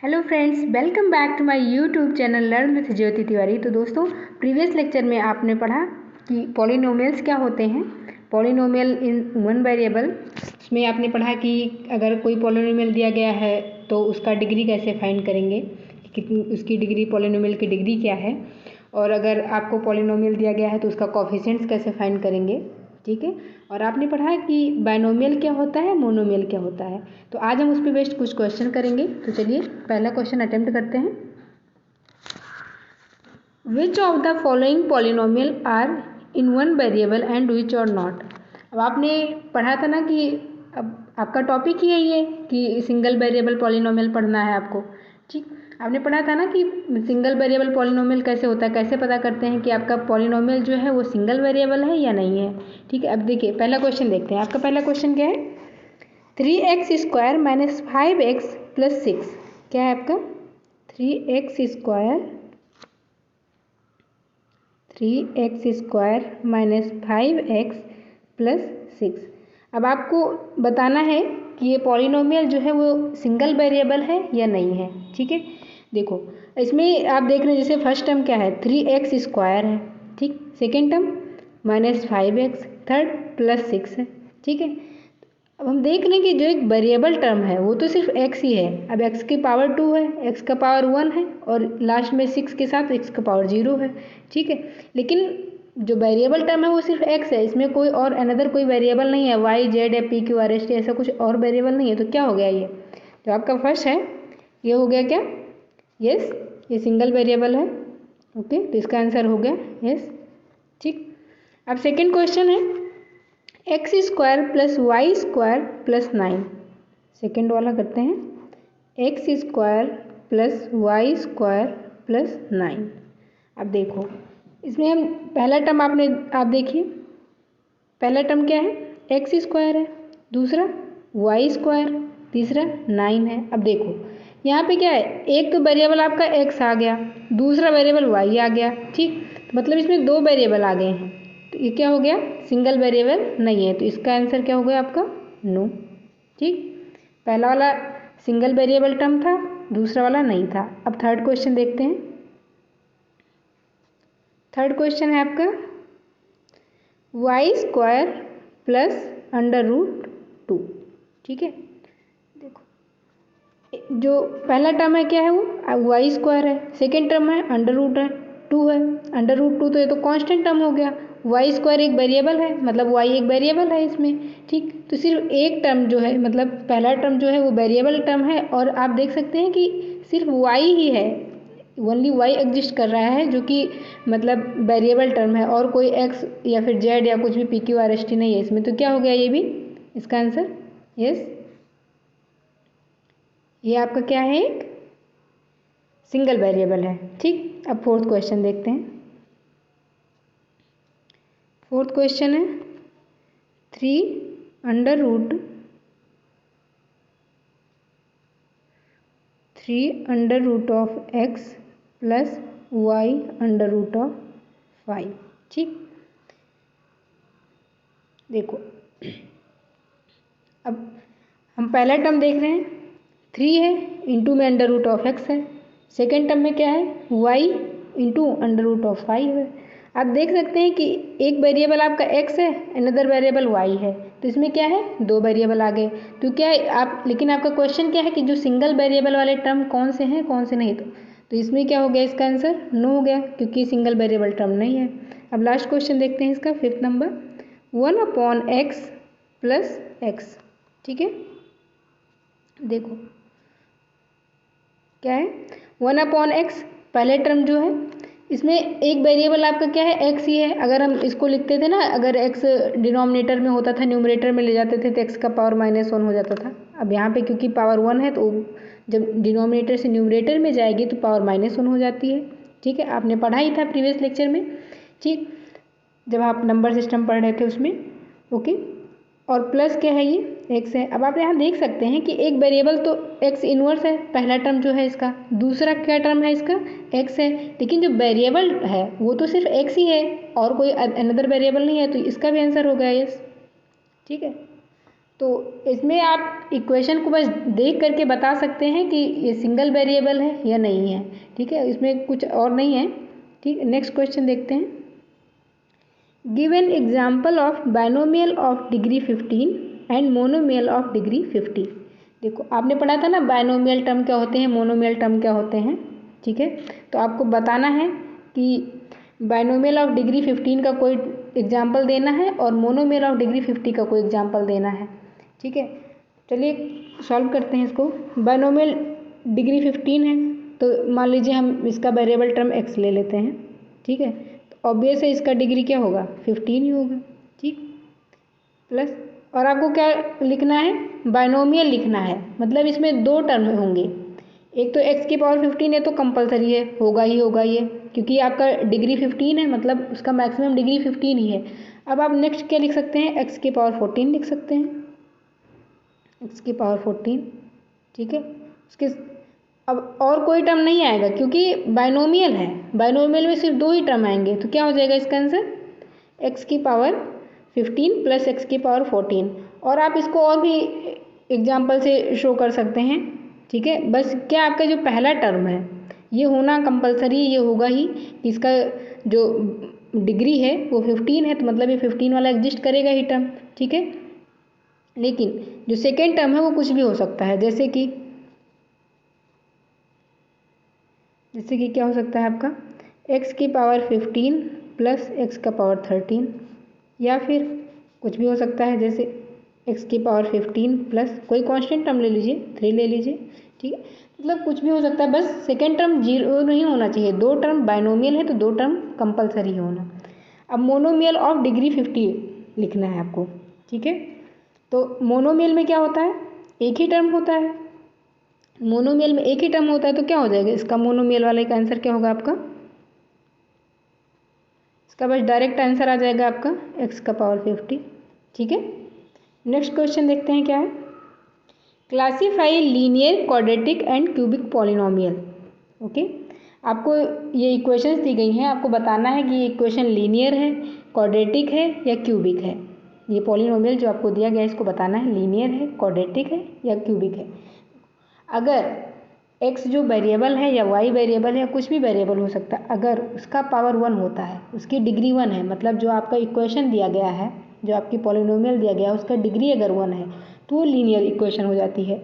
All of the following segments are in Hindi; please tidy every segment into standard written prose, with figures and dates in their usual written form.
Hello friends, welcome back to my YouTube channel learn with Jyoti Tiwari. तो दोस्तों, प्रीवियस लेक्चर में आपने पढ़ा कि पॉलिनोमियल्स क्या होते हैं। पॉलिनोमियल इन वन वेरिएबल में आपने पढ़ा कि अगर कोई पॉलिनोमियल दिया गया है तो उसका डिग्री कैसे फाइंड करेंगे, कितनी उसकी डिग्री, पॉलिनोमियल की डिग्री क्या है, और अगर आपको पॉलिनोमियल दिया गया है तो उसका कोफिशिएंट्स कैसे फाइंड करेंगे। ठीक है। और आपने पढ़ा कि बाइनोमियल क्या होता है, मोनोमियल क्या होता है। तो आज हम उस पर बेस्ड कुछ क्वेश्चन करेंगे। तो चलिए पहला क्वेश्चन अटेम्प्ट करते हैं। Which of the following polynomial are in one variable and which are not. अब आपने पढ़ा था ना कि अब आपका टॉपिक ही यही है कि सिंगल वेरिएबल पॉलिनोमियल पढ़ना है आपको। ठीक, आपने पढ़ा था ना कि सिंगल वेरिएबल पॉलिनोमियल कैसे होता है, कैसे पता करते हैं कि आपका पॉलिनोमियल जो है वो सिंगल वेरिएबल है या नहीं है। ठीक है, अब देखिए पहला क्वेश्चन देखते हैं। आपका पहला क्वेश्चन क्या है, 3x² माइनस 5x प्लस 6। क्या है आपका 3x² माइनस 5x प्लस 6। अब आपको बताना है कि ये पॉलिनोमियल जो है वो सिंगल वेरिएबल है या नहीं है। ठीक है, देखो इसमें आप देख रहे हैं जैसे फर्स्ट टर्म क्या है 3x² है। ठीक, second term minus 5x, third plus 6 है। ठीक है, अब हम देख लें कि जो एक वेरिएबल टर्म है वो तो सिर्फ x ही है। अब x की पावर 2 है, x का पावर 1 है और लास्ट में 6 के साथ x का पावर 0 है। ठीक है, लेकिन जो वेरिएबल टर्म है वो सिर्फ x है, इसमें कोई और अनदर कोई वेरिएबल नहीं है, y z या p q r s t ऐसा कुछ और वेरिएबल नहीं है। तो क्या हो गया ये जो आपका फर्स्ट है ये हो गया क्या, यस, ये सिंगल वेरिएबल है। ओके, तो इसका आंसर हो गया यस। ठीक, अब सेकेंड क्वेश्चन है x² plus y² plus 9। Second वाला करते हैं, x² प्लस y² प्लस 9। अब देखो इसमें हम पहला टर्म आप देखिए, पहला टर्म क्या है x² है, दूसरा y², तीसरा 9 है। अब देखो यहाँ पे क्या है, एक तो वेरिएबल आपका x आ गया, दूसरा वेरिएबल y आ गया। ठीक, मतलब इसमें दो वेरिएबल आ गए हैं, तो ये क्या हो गया, सिंगल वेरिएबल नहीं है। तो इसका आंसर क्या हो गया आपका, नो। ठीक, पहला वाला सिंगल वेरिएबल टर्म था, दूसरा वाला नहीं था। अब थर्ड क्वेश्चन देखते हैं। थर्ड क्वेश्चन है आपका y² प्लस √2। ठीक है, देखो जो पहला टर्म है क्या है वो y² है, सेकेंड टर्म है √2 है। √2 तो ये तो कांस्टेंट टर्म हो गया, y² एक वेरिएबल है, मतलब y एक वेरिएबल है इसमें। ठीक, तो सिर्फ एक टर्म जो है, मतलब पहला टर्म जो है वो वेरिएबल टर्म है, और आप देख सकते हैं कि सिर्फ y ही है, ओनली y एग्जिस्ट कर रहा है, जो कि मतलब वेरिएबल टर्म है, और कोई x या फिर z या कुछ भी p q r s t नहीं है इसमें। तो क्या हो गया ये भी, इसका आंसर यस, ये आपका क्या है, एक सिंगल वेरिएबल है। ठीक, अब फोर्थ क्वेश्चन देखते हैं। फोर्थ क्वेश्चन है 3√√(x) प्लस y√5। ठीक, देखो अब हम पहला टर्म देख रहे हैं 3 है, इंटू में √(x) है। सेकेंड टर्म में क्या है y इंटू √5 है। आप देख सकते हैं कि एक वेरिएबल आपका x है, अनदर वेरिएबल y है, तो इसमें क्या है, दो वेरिएबल आ गए। तो क्या है आप, लेकिन आपका क्वेश्चन क्या है कि जो सिंगल वेरिएबल वाले टर्म कौन से हैं कौन से नहीं। तो इसमें क्या हो गया, इसका आंसर नो हो गया, क्योंकि सिंगल वेरिएबल टर्म नहीं है। अब लास्ट क्वेश्चन देखते हैं इसका, fifth number 1/x plus x। ठीक है, देखो क्या है 1/x, पहले टर्म जो है इसमें एक वेरिएबल आपका क्या है, x ही है। अगर हम इसको लिखते थे ना, अगर x डिनोमिनेटर में होता था, न्यूमरेटर में ले जाते थे तो x का पावर -1 हो जाता था। अब यहाँ पे क्योंकि पावर 1 है तो जब डिनोमिनेटर से न्यूमरेटर में जाएगी तो पावर -1 हो जाती है। ठीक है, आपने पढ़ा ही था प्रीवियस लेक्चर में। ठीक, जब आप नंबर सिस्टम पढ़ रहे थे उसमें। ओके, और प्लस क्या है, ये x है। अब आप यहाँ देख सकते हैं कि एक वेरिएबल तो x इनवर्स है, पहला टर्म जो है इसका, दूसरा क्या टर्म है इसका x है, लेकिन जो वेरिएबल है वो तो सिर्फ x ही है और कोई अनदर वेरिएबल नहीं है। तो इसका भी आंसर हो गया यस। ठीक है, तो इसमें आप इक्वेशन को बस देख करके बता सकते हैं कि ये सिंगल वेरिएबल है या नहीं है। ठीक है, इसमें कुछ और नहीं है। ठीक, नेक्स्ट क्वेश्चन देखते हैं। Give an example of binomial of degree 15 and monomial of degree 50। देखो आपने पढ़ा था ना बाइनोमियल टर्म क्या होते हैं, मोनोमियल टर्म क्या होते हैं। ठीक है, तो आपको बताना है कि बाइनोमियल ऑफ डिग्री 15 का कोई एग्जाम्पल देना है और मोनोमियल ऑफ डिग्री 50 का कोई एग्जाम्पल देना है। ठीक है, चलिए सॉल्व करते हैं इसको। बाइनोमियल डिग्री 15 है तो मान लीजिए हम इसका वेरिएबल टर्म x ले लेते हैं। ठीक है, तो ऑब्वियस है इसका डिग्री क्या होगा, 15 ही होगा। ठीक, प्लस और आपको क्या लिखना है, बाइनोमियल लिखना है, मतलब इसमें दो टर्म होंगे। एक तो x की पावर 15 है तो कंपलसरी है, होगा ही होगा ये, क्योंकि आपका डिग्री 15 है मतलब उसका मैक्सिमम डिग्री 15 ही है। अब आप नेक्स्ट क्या लिख सकते हैं, x की पावर 14 लिख सकते हैं, x की पावर 14। ठीक है, उसके अब और कोई टर्म नहीं आएगा क्योंकि बाइनोमियल है, बाइनोमियल में सिर्फ दो ही टर्म आएंगे। तो क्या हो जाएगा इसका आंसर, x की पावर 15 प्लस x की पावर 14। और आप इसको और भी एग्जाम्पल से शो कर सकते हैं। ठीक है, बस क्या आपका जो पहला टर्म है ये होना कंपलसरी, ये होगा ही कि इसका जो डिग्री है वो 15 है, तो मतलब ये 15 वाला एग्जिस्ट करेगा ही टर्म। ठीक है, लेकिन जो सेकेंड टर्म है वो कुछ भी हो सकता है, जैसे कि क्या हो सकता है आपका x की पावर 15 प्लस x का पावर 13, या फिर कुछ भी हो सकता है जैसे x की पावर 15 प्लस कोई कांस्टेंट टर्म ले लीजिए, 3 ले लीजिए। ठीक है, मतलब कुछ भी हो सकता है, बस सेकेंड टर्म जीरो नहीं होना चाहिए। दो टर्म बाइनोमियल है तो दो टर्म कंपलसरी होना। अब मोनोमियल ऑफ डिग्री 50 लिखना है आपको। ठीक है, तो मोनोमियल में क्या होता है, एक ही टर्म होता है। मोनोमियल में एक ही टर्म होता है तो क्या हो जाएगा इसका मोनोमियल वाले का आंसर क्या होगा आपका, इसका बस डायरेक्ट आंसर आ जाएगा आपका x का पावर 50। ठीक है, नेक्स्ट क्वेश्चन देखते हैं क्या है। Classify linear quadratic and cubic polynomial. Okay, आपको ये इक्वेशंस दी गई हैं, आपको बताना है कि ये इक्वेशन लीनियर है, क्वाड्रेटिक है या क्यूबिक है। ये पॉलिनोमियल जो आपको दिया गया है इसको बताना है लीनियर है, क्वाड्रेटिक है या क्यूबिक है। अगर x जो वेरिएबल है या y वेरिएबल है या कुछ भी वेरिएबल हो सकता है, अगर उसका पावर 1 होता है, उसकी डिग्री 1 है, मतलब जो आपका इक्वेशन दिया गया है, जो आपकी पॉलिनोमियल दिया गया है उसका डिग्री अगर 1 है तो वो लीनियर इक्वेशन हो जाती है।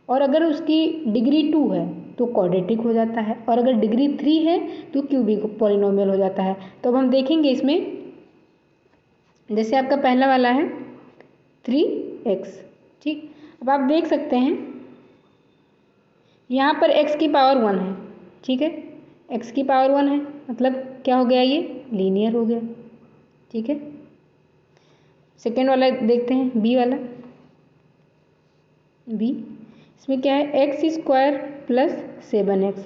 और अगर उसकी डिग्री 2 है तो क्वाड्रेटिक हो जाता है, और अगर डिग्री 3 है तो क्यूबिक पॉलिनोमियल हो जाता है। तो अब हम देखेंगे इसमें, जैसे आपका पहला वाला है 3x। ठीक, अब आप देख सकते हैं यहाँ पर x की पावर 1 है। ठीक है, x की पावर 1 है मतलब क्या हो गया, ये लीनियर हो गया। ठीक है, सेकेंड वाला देखते हैं, b वाला। b इसमें क्या है, x स्क्वायर प्लस 7x।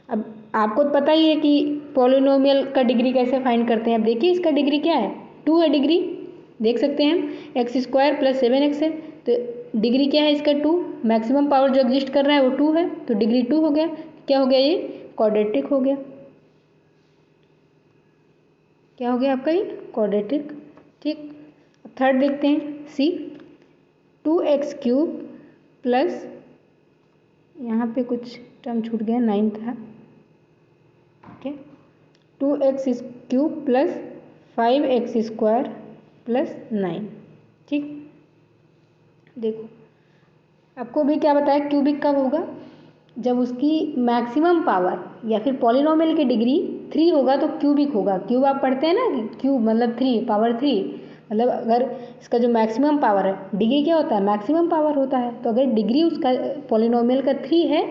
अब आपको पता ही है कि पॉलिनोमियल का डिग्री कैसे फाइंड करते हैं। अब देखिए इसका डिग्री क्या है, 2 है डिग्री, देख सकते हैं हम x स्क्वायर प्लस 7x है तो डिग्री क्या है इसका 2, मैक्सिमम पावर जो एग्जिस्ट कर रहा है वो 2 है तो डिग्री 2 हो गया। क्या हो गया, ये क्वाड्रेटिक हो गया। क्या हो गया आपका, ये क्वाड्रेटिक। ठीक, थर्ड देखते हैं सी, 2x क्यूब प्लस, यहाँ पे कुछ टर्म छूट गया, 9 था। ठीक है, 2x cube plus 5x square plus 9। ठीक, देखो आपको भी क्या बताया, क्यूबिक कब होगा, जब उसकी मैक्सिमम पावर या फिर पॉलिनोमियल की डिग्री 3 होगा तो क्यूबिक होगा। क्यूब आप पढ़ते हैं ना, क्यूब मतलब 3 पावर 3, मतलब अगर इसका जो मैक्सिमम पावर है, डिग्री क्या होता है, मैक्सिमम पावर होता है, तो अगर डिग्री उसका पॉलिनोमियल का 3 है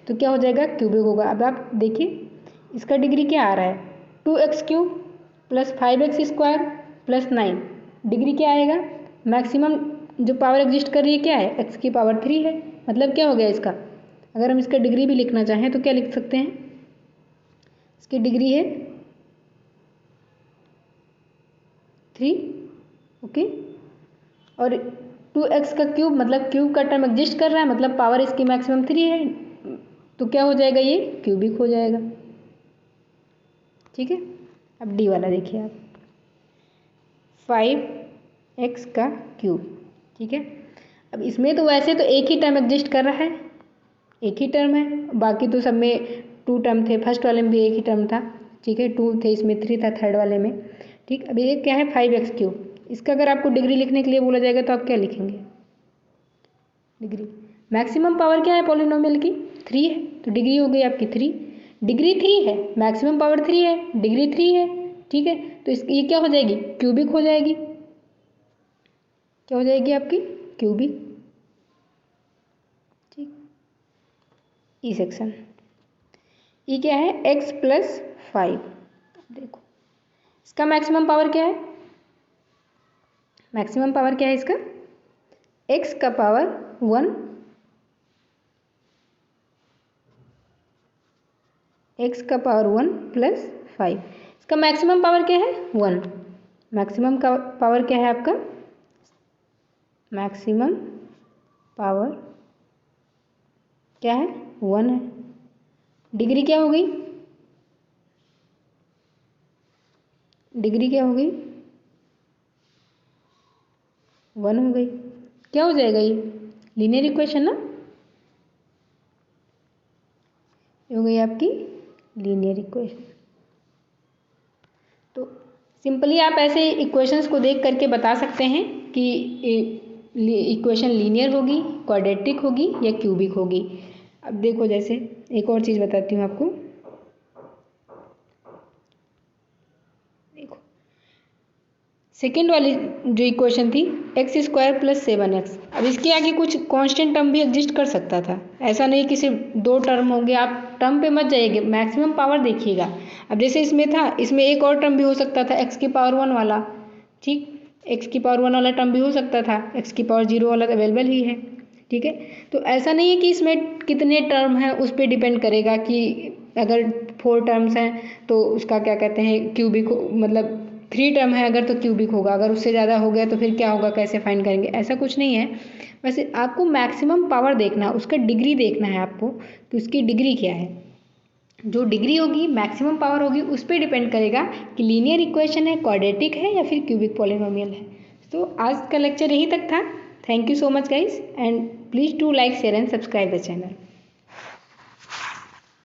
तो क्या हो जाएगा, क्यूबिक होगा। अब आप देखिए इसका डिग्री क्या आ रहा है, 2x cube plus 5x square plus 9, degree क्या आएगा, मैक्सिमम जो पावर एग्जिस्ट कर रही है क्या है, x की पावर 3 है, मतलब क्या हो गया इसका, अगर हम इसका डिग्री भी लिखना चाहें तो क्या लिख सकते हैं, इसकी डिग्री है 3। ओके, और 2x का क्यूब मतलब क्यूब का टर्म एग्जिस्ट कर रहा है, मतलब पावर इसकी मैक्सिमम 3 है, तो क्या हो जाएगा, ये क्यूबिक हो जाएगा। ठीक है, अब डी वाला देखिए आप, 5x का क्यूब। ठीक है, अब इसमें तो वैसे तो एक ही टर्म एग्जिस्ट कर रहा है, एक ही टर्म है, बाकी तो सब में 2 टर्म थे, फर्स्ट वाले में भी एक ही टर्म था, ठीक है, 2 थे, इसमें 3 था थर्ड वाले में, ठीक। अब ये क्या है 5x³, इसका अगर आपको डिग्री लिखने के लिए बोला जाएगा तो आप क्या लिखेंगे, डिग्री। मैक्सिमम पावर क्या है पॉलिनोमियल की, 3 है, तो डिग्री हो गई आपकी 3, डिग्री 3 है, मैक्सिमम पावर 3 है, डिग्री 3 है, ठीक है, तो इस ये क्या हो जाएगी, क्यूबिक हो जाएगी, क्या हो जाएगी आपकी, क्यूबिक, ठीक। ई सेक्शन, ई क्या है x+5, देखो इसका मैक्सिमम पावर क्या है, मैक्सिमम पावर क्या है इसका, x का पावर 1, x का पावर 1 + 5, इसका मैक्सिमम पावर क्या है 1, मैक्सिमम का पावर क्या है आपका, मैक्सिमम पावर क्या है 1 है, डिग्री क्या हो गई, डिग्री क्या हो गई 1 हो गई, क्या हो जाएगा ये लीनियर इक्वेशन ना, ये हो गई आपकी लीनियर इक्वेशन। तो सिंपली आप ऐसे इक्वेशंस को देख करके बता सकते हैं कि इक्वेशन लीनियर होगी, क्वाड्रेटिक होगी या क्यूबिक होगी। अब देखो जैसे एक और चीज़ बताती हूँ आपको, देखो सेकेंड वाली जो इक्वेशन थी x² + 7x, अब इसके आगे कुछ कांस्टेंट टर्म भी एग्जिस्ट कर सकता था, ऐसा नहीं कि सिर्फ 2 टर्म होंगे, आप टर्म पे मत जाइएगा, मैक्सिमम पावर देखिएगा। अब जैसे इसमें था, इसमें एक और टर्म भी हो सकता था x⁴ वाला, ठीक, x⁴ वाला टर्म भी हो सकता था, x⁴0 वाला अवेलेबल ही है, ठीक है। तो ऐसा नहीं है कि इसमें कितने टर्म हैं उस पर डिपेंड करेगा कि अगर 4 टर्म्स हैं तो उसका क्या कहते हैं क्यूबिक, मतलब 3 टर्म है अगर तो क्यूबिक होगा, अगर उससे ज़्यादा हो गया तो फिर क्या होगा, कैसे फाइंड करेंगे, ऐसा कुछ नहीं है। वैसे आपको मैक्सिमम पावर देखना है, उसका डिग्री देखना है आपको कि उसकी डिग्री क्या है, जो डिग्री होगी मैक्सिमम पावर होगी उस पर डिपेंड करेगा कि लीनियर इक्वेशन है, क्वाड्रेटिक है या फिर क्यूबिक पॉलिनोमियल है। तो आज का लेक्चर यहीं तक था। Thank you so much guys, and please do like, share and subscribe the channel.